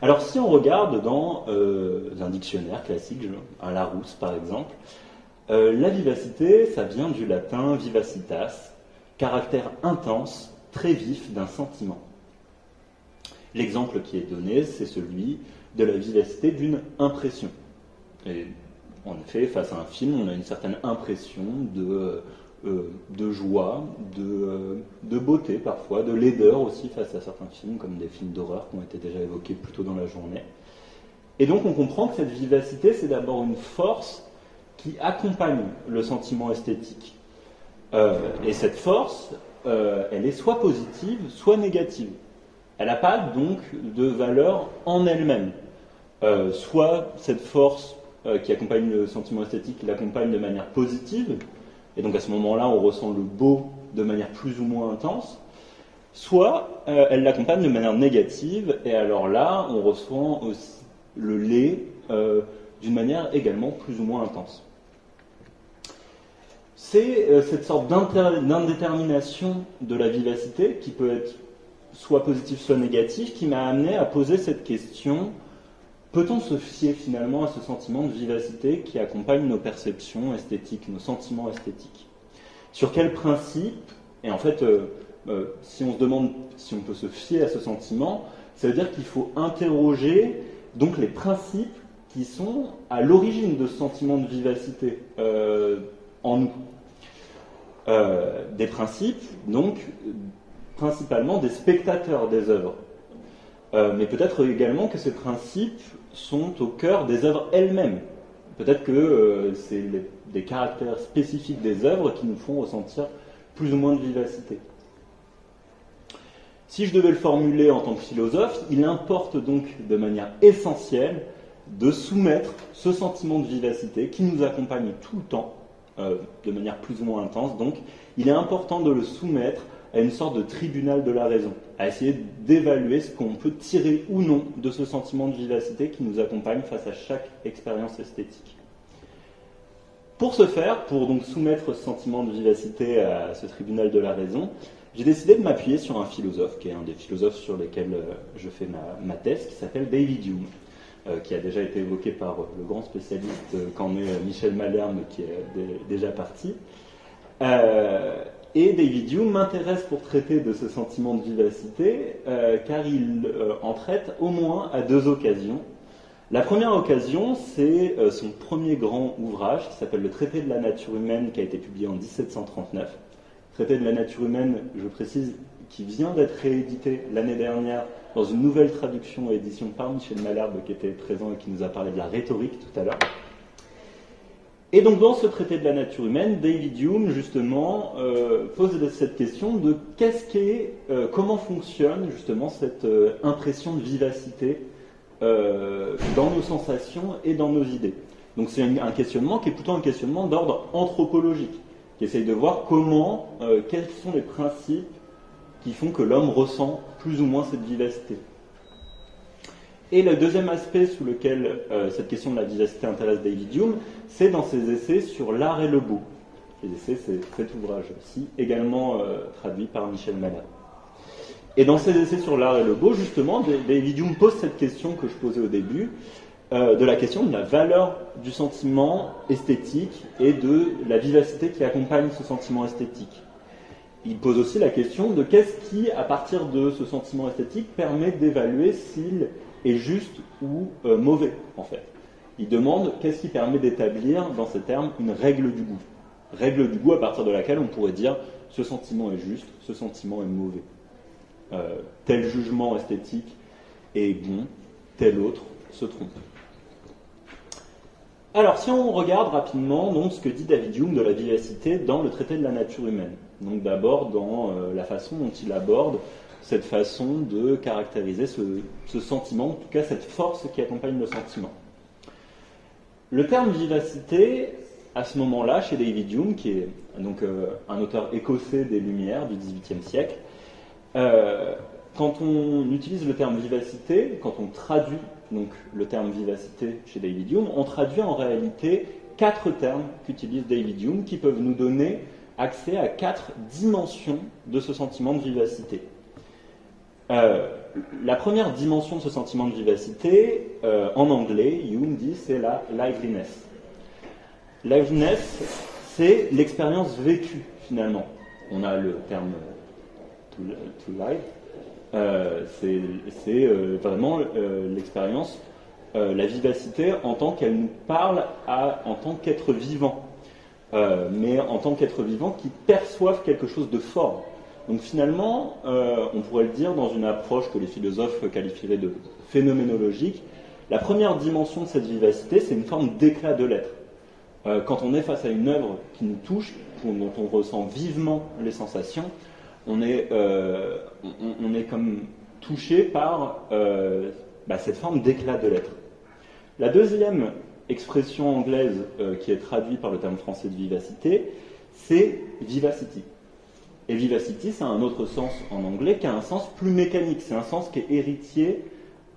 Alors si on regarde dans un dictionnaire classique, un Larousse par exemple, la vivacité, ça vient du latin vivacitas, caractère intense, très vif d'un sentiment. L'exemple qui est donné, c'est celui de la vivacité d'une impression. Et en effet, face à un film, on a une certaine impression de joie, de beauté parfois, de laideur aussi face à certains films, comme des films d'horreur qui ont été déjà évoqués plus tôt dans la journée. Et donc on comprend que cette vivacité, c'est d'abord une force qui accompagne le sentiment esthétique. Et cette force, elle est soit positive, soit négative. Elle n'a pas donc de valeur en elle-même. Soit cette force qui accompagne le sentiment esthétique, l'accompagne de manière positive, et donc à ce moment-là, on ressent le beau de manière plus ou moins intense, soit elle l'accompagne de manière négative, et alors là, on ressent aussi le laid d'une manière également plus ou moins intense. C'est cette sorte d'indétermination de la vivacité, qui peut être soit positive, soit négative, qui m'a amené à poser cette question: peut-on se fier finalement à ce sentiment de vivacité qui accompagne nos perceptions esthétiques, nos sentiments esthétiques? Sur quels principes? Et en fait, si on se demande si on peut se fier à ce sentiment, ça veut dire qu'il faut interroger donc les principes qui sont à l'origine de ce sentiment de vivacité en nous. Des principes, donc, principalement des spectateurs des œuvres. Mais peut-être également que ces principes sont au cœur des œuvres elles-mêmes. Peut-être que c'est des caractères spécifiques des œuvres qui nous font ressentir plus ou moins de vivacité. Si je devais le formuler en tant que philosophe, il importe donc de manière essentielle de soumettre ce sentiment de vivacité qui nous accompagne tout le temps, de manière plus ou moins intense. Donc, il est important de le soumettre à une sorte de tribunal de la raison, à essayer d'évaluer ce qu'on peut tirer ou non de ce sentiment de vivacité qui nous accompagne face à chaque expérience esthétique. Pour ce faire, pour donc soumettre ce sentiment de vivacité à ce tribunal de la raison, j'ai décidé de m'appuyer sur un philosophe, qui est un des philosophes sur lesquels je fais ma thèse, qui s'appelle David Hume, qui a déjà été évoqué par le grand spécialiste qu'en est Michel Malherbe, qui est déjà parti. Et David Hume m'intéresse pour traiter de ce sentiment de vivacité, car il en traite au moins à deux occasions. La première occasion, c'est son premier grand ouvrage, qui s'appelle Le Traité de la nature humaine, qui a été publié en 1739. Le Traité de la nature humaine, je précise, qui vient d'être réédité l'année dernière dans une nouvelle traduction et édition par Michel Malherbe, qui était présent et qui nous a parlé de la rhétorique tout à l'heure. Et donc dans ce traité de la nature humaine, David Hume justement pose cette question de comment fonctionne justement cette impression de vivacité dans nos sensations et dans nos idées. Donc c'est un questionnement qui est plutôt un questionnement d'ordre anthropologique, qui essaye de voir quels sont les principes qui font que l'homme ressent plus ou moins cette vivacité. Et le deuxième aspect sous lequel cette question de la vivacité intéresse David Hume, c'est dans ses essais sur l'art et le beau. Les essais, c'est cet ouvrage-ci, également traduit par Michel Malherbe. Et dans ses essais sur l'art et le beau, justement, David Hume pose cette question que je posais au début, de la question de la valeur du sentiment esthétique et de la vivacité qui accompagne ce sentiment esthétique. Il pose aussi la question de qu'est-ce qui, à partir de ce sentiment esthétique, permet d'évaluer s'il est juste ou mauvais, en fait. Il demande qu'est-ce qui permet d'établir, dans ces termes, une règle du goût. Règle du goût à partir de laquelle on pourrait dire ce sentiment est juste, ce sentiment est mauvais. Tel jugement esthétique est bon, tel autre se trompe. Alors, si on regarde rapidement donc, ce que dit David Hume de la vivacité dans le traité de la nature humaine, donc d'abord dans la façon dont il aborde cette façon de caractériser ce sentiment, en tout cas cette force qui accompagne le sentiment. Le terme vivacité, à ce moment-là, chez David Hume, qui est donc un auteur écossais des Lumières du XVIIIe siècle, quand on utilise le terme vivacité, quand on traduit donc, le terme vivacité chez David Hume, on traduit en réalité 4 termes qu'utilise David Hume qui peuvent nous donner accès à 4 dimensions de ce sentiment de vivacité. la première dimension de ce sentiment de vivacité, en anglais, Hume dit, c'est la liveliness. Liveliness, c'est l'expérience vécue, finalement. On a le terme to live, c'est vraiment l'expérience, la vivacité en tant qu'elle nous parle en tant qu'être vivant, mais en tant qu'être vivant qui perçoivent quelque chose de fort. Donc finalement, on pourrait le dire dans une approche que les philosophes qualifieraient de phénoménologique, la première dimension de cette vivacité, c'est une forme d'éclat de l'être. Quand on est face à une œuvre qui nous touche, dont on ressent vivement les sensations, on est comme touché par cette forme d'éclat de l'être. La deuxième expression anglaise qui est traduite par le terme français de vivacité, c'est vivacity. Et vivacity, ça a un autre sens en anglais qui a un sens plus mécanique. C'est un sens qui est héritier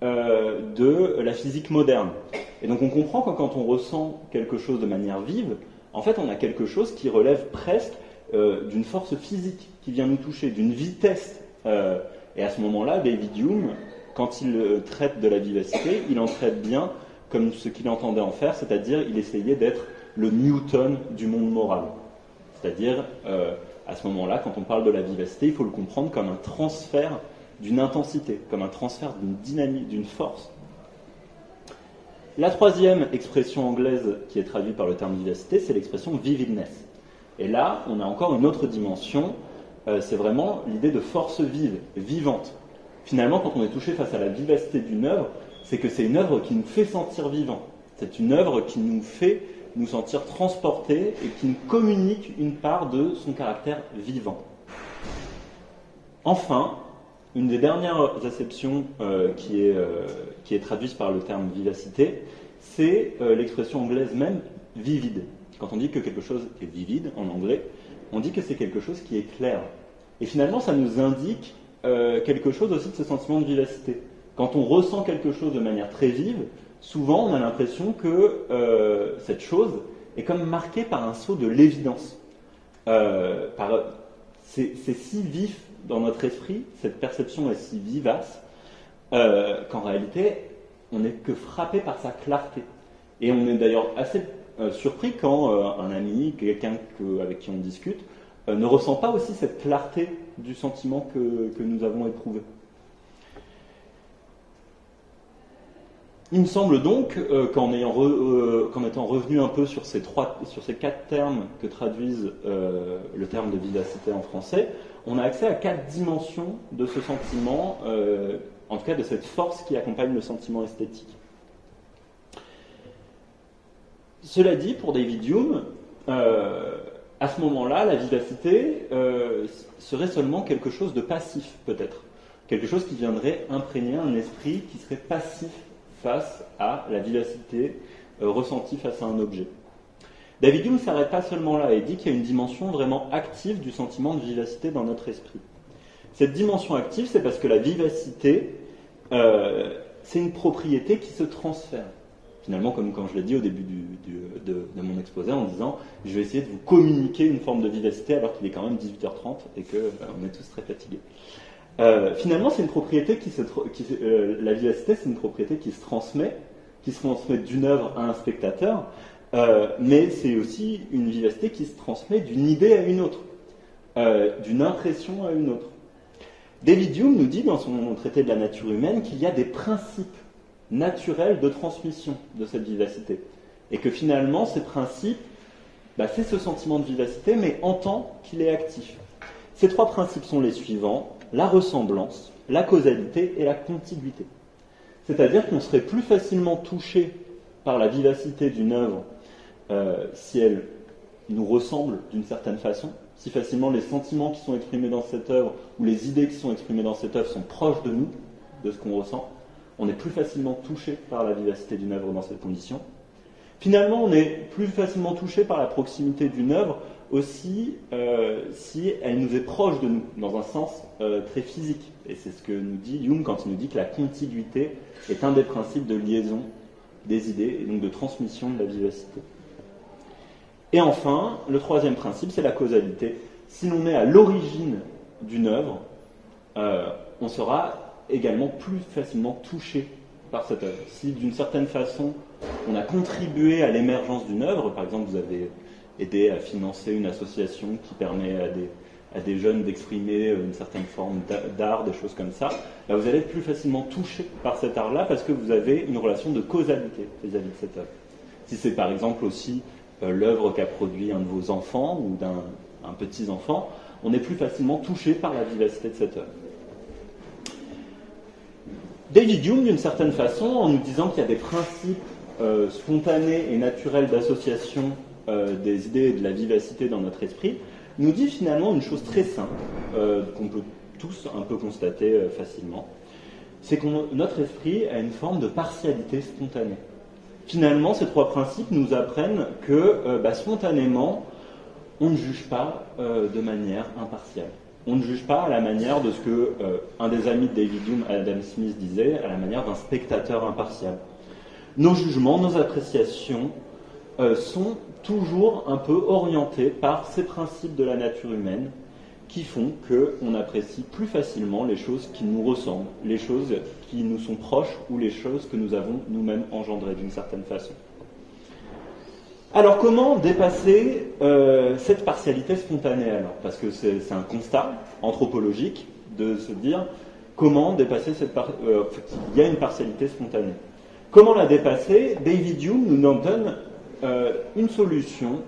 de la physique moderne. Et donc on comprend que quand on ressent quelque chose de manière vive, en fait on a quelque chose qui relève presque d'une force physique qui vient nous toucher, d'une vitesse. Et à ce moment-là, David Hume, quand il traite de la vivacité, il en traite bien comme ce qu'il entendait en faire, c'est-à-dire il essayait d'être le Newton du monde moral. C'est-à-dire, à ce moment-là, quand on parle de la vivacité, il faut le comprendre comme un transfert d'une intensité, comme un transfert d'une dynamique, d'une force. La troisième expression anglaise qui est traduite par le terme vivacité, c'est l'expression vividness. Et là, on a encore une autre dimension, c'est vraiment l'idée de force vive, vivante. Finalement, quand on est touché face à la vivacité d'une œuvre, c'est que c'est une œuvre qui nous fait sentir vivants. C'est une œuvre qui nous fait nous sentir transportés et qui nous communique une part de son caractère vivant. Enfin, une des dernières acceptions qui est traduite par le terme vivacité, c'est l'expression anglaise même vivid. Quand on dit que quelque chose est vivide en anglais, on dit que c'est quelque chose qui est clair. Et finalement, ça nous indique quelque chose aussi de ce sentiment de vivacité. Quand on ressent quelque chose de manière très vive, souvent on a l'impression que cette chose est comme marquée par un saut de l'évidence. C'est si vif dans notre esprit, cette perception est si vivace, qu'en réalité, on n'est que frappé par sa clarté. Et on est d'ailleurs assez surpris quand un ami, quelqu'un avec qui on discute, ne ressent pas aussi cette clarté du sentiment que nous avons éprouvé. Il me semble donc qu'en étant revenu un peu sur ces quatre termes que traduisent le terme de vivacité en français, on a accès à quatre dimensions de ce sentiment, en tout cas de cette force qui accompagne le sentiment esthétique. Cela dit, pour David Hume, à ce moment-là, la vivacité serait seulement quelque chose de passif, peut-être. Quelque chose qui viendrait imprégner un esprit qui serait passif face à la vivacité ressentie face à un objet. David Hume ne s'arrête pas seulement là et dit qu'il y a une dimension vraiment active du sentiment de vivacité dans notre esprit. Cette dimension active, c'est parce que la vivacité, c'est une propriété qui se transfère. Finalement, comme quand je l'ai dit au début de mon exposé, en disant « je vais essayer de vous communiquer une forme de vivacité alors qu'il est quand même 18h30 et qu'on est tous très fatigués ». Finalement, c'est une propriété la vivacité, c'est une propriété qui se transmet d'une œuvre à un spectateur, mais c'est aussi une vivacité qui se transmet d'une idée à une autre, d'une impression à une autre. David Hume nous dit dans son traité de la nature humaine qu'il y a des principes naturels de transmission de cette vivacité, et que finalement, ces principes, c'est ce sentiment de vivacité, mais en tant qu'il est actif. Ces trois principes sont les suivants: la ressemblance, la causalité et la contiguïté. C'est-à-dire qu'on serait plus facilement touché par la vivacité d'une œuvre si elle nous ressemble d'une certaine façon, si facilement les sentiments qui sont exprimés dans cette œuvre ou les idées qui sont exprimées dans cette œuvre sont proches de nous, de ce qu'on ressent. On est plus facilement touché par la vivacité d'une œuvre dans cette condition. Finalement, on est plus facilement touché par la proximité d'une œuvre aussi si elle nous est proche de nous, dans un sens très physique. Et c'est ce que nous dit Hume quand il nous dit que la contiguïté est un des principes de liaison des idées et donc de transmission de la vivacité. Et enfin, le troisième principe, c'est la causalité. Si l'on est à l'origine d'une œuvre, on sera également plus facilement touché par cette œuvre. Si d'une certaine façon on a contribué à l'émergence d'une œuvre, par exemple vous avez aidé à financer une association qui permet à des jeunes d'exprimer une certaine forme d'art, des choses comme ça, là, vous allez être plus facilement touché par cet art-là parce que vous avez une relation de causalité vis-à-vis de cette œuvre. Si c'est par exemple aussi l'œuvre qu'a produit un de vos enfants ou d'un petit-enfant, on est plus facilement touché par la vivacité de cette œuvre. David Hume, d'une certaine façon, en nous disant qu'il y a des principes spontanés et naturels d'association des idées et de la vivacité dans notre esprit, nous dit finalement une chose très simple, qu'on peut tous un peu constater facilement, c'est que notre esprit a une forme de partialité spontanée. Finalement, ces trois principes nous apprennent que spontanément, on ne juge pas de manière impartiale. On ne juge pas à la manière de ce que un des amis de David Hume, Adam Smith, disait, à la manière d'un spectateur impartial. Nos jugements, nos appréciations sont toujours un peu orientés par ces principes de la nature humaine qui font qu'on apprécie plus facilement les choses qui nous ressemblent, les choses qui nous sont proches ou les choses que nous avons nous-mêmes engendrées d'une certaine façon. Alors comment dépasser cette partialité spontanée alors? Parce que c'est un constat anthropologique de se dire comment dépasser cette il y a une partialité spontanée. Comment la dépasser? David Hume nous en donne une solution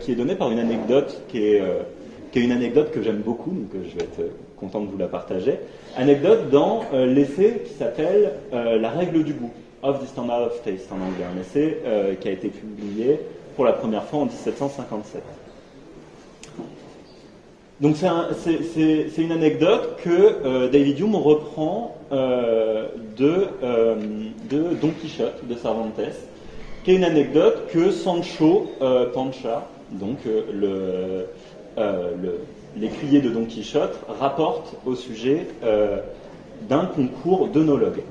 qui est donnée par une anecdote qui est une anecdote que j'aime beaucoup, donc je vais être content de vous la partager. Anecdote dans l'essai qui s'appelle La règle du goût, of the standard of taste en anglais, un essai qui a été publié pour la première fois en 1757. Donc c'est une anecdote que David Hume reprend de Don Quichotte de Cervantes, qui est une anecdote que Sancho Panza, donc l'écuyer de Don Quichotte, rapporte au sujet d'un concours d'œnologue.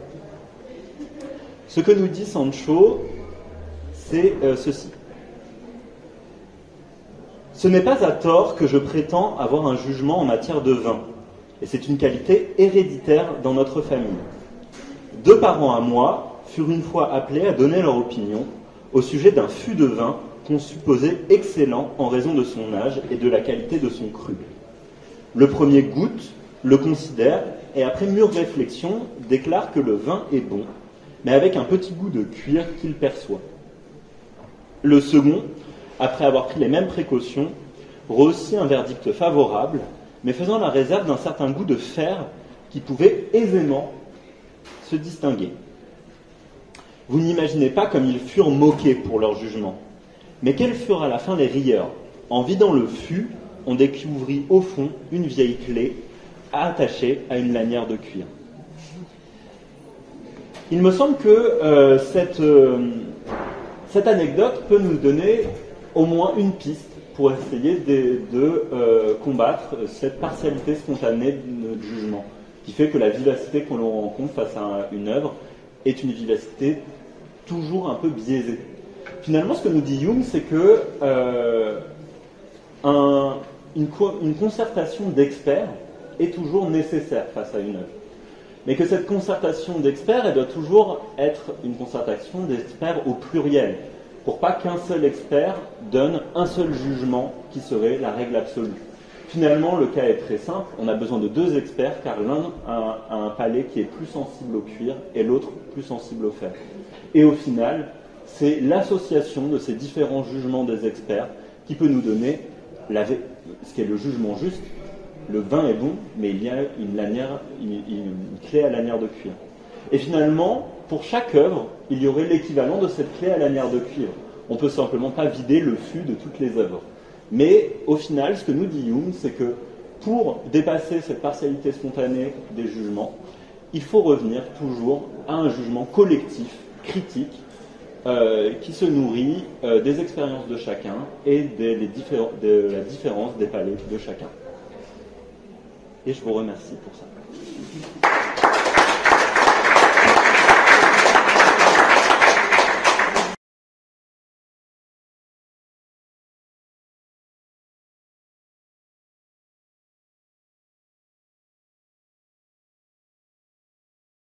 Ce que nous dit Sancho, c'est ceci. Ce n'est pas à tort que je prétends avoir un jugement en matière de vin, et c'est une qualité héréditaire dans notre famille. 2 parents à moi furent une fois appelés à donner leur opinion au sujet d'un fût de vin qu'on supposait excellent en raison de son âge et de la qualité de son cru. Le premier goûte, le considère, et après mûre réflexion, déclare que le vin est bon, mais avec un petit goût de cuir qu'il perçoit. Le second, après avoir pris les mêmes précautions, reçut un verdict favorable, mais faisant la réserve d'un certain goût de fer qui pouvait aisément se distinguer. Vous n'imaginez pas comme ils furent moqués pour leur jugement. Mais quelles furent à la fin les rieurs? En vidant le fût, on découvrit au fond une vieille clé attachée à une lanière de cuir. Il me semble que cette anecdote peut nous donner au moins une piste pour essayer de combattre cette partialité spontanée de notre jugement, qui fait que la vivacité que l'on rencontre face à une œuvre est une vivacité toujours un peu biaisée. Finalement, ce que nous dit Hume, c'est que une concertation d'experts est toujours nécessaire face à une œuvre. Mais que cette concertation d'experts, elle doit toujours être une concertation d'experts au pluriel, pour pas qu'un seul expert donne un seul jugement qui serait la règle absolue. Finalement, le cas est très simple, on a besoin de 2 experts, car l'un a un palais qui est plus sensible au cuir et l'autre plus sensible au fer. Et au final, c'est l'association de ces différents jugements des experts qui peut nous donner ce qui est le jugement juste. Le vin est bon, mais il y a une clé à lanière de cuir. Et finalement, pour chaque œuvre, il y aurait l'équivalent de cette clé à lanière de cuivre. On ne peut simplement pas vider le fût de toutes les œuvres. Mais au final, ce que nous dit Hume, c'est que pour dépasser cette partialité spontanée des jugements, il faut revenir toujours à un jugement collectif, critique, qui se nourrit des expériences de chacun et de la différence des palais de chacun. Et je vous remercie pour ça.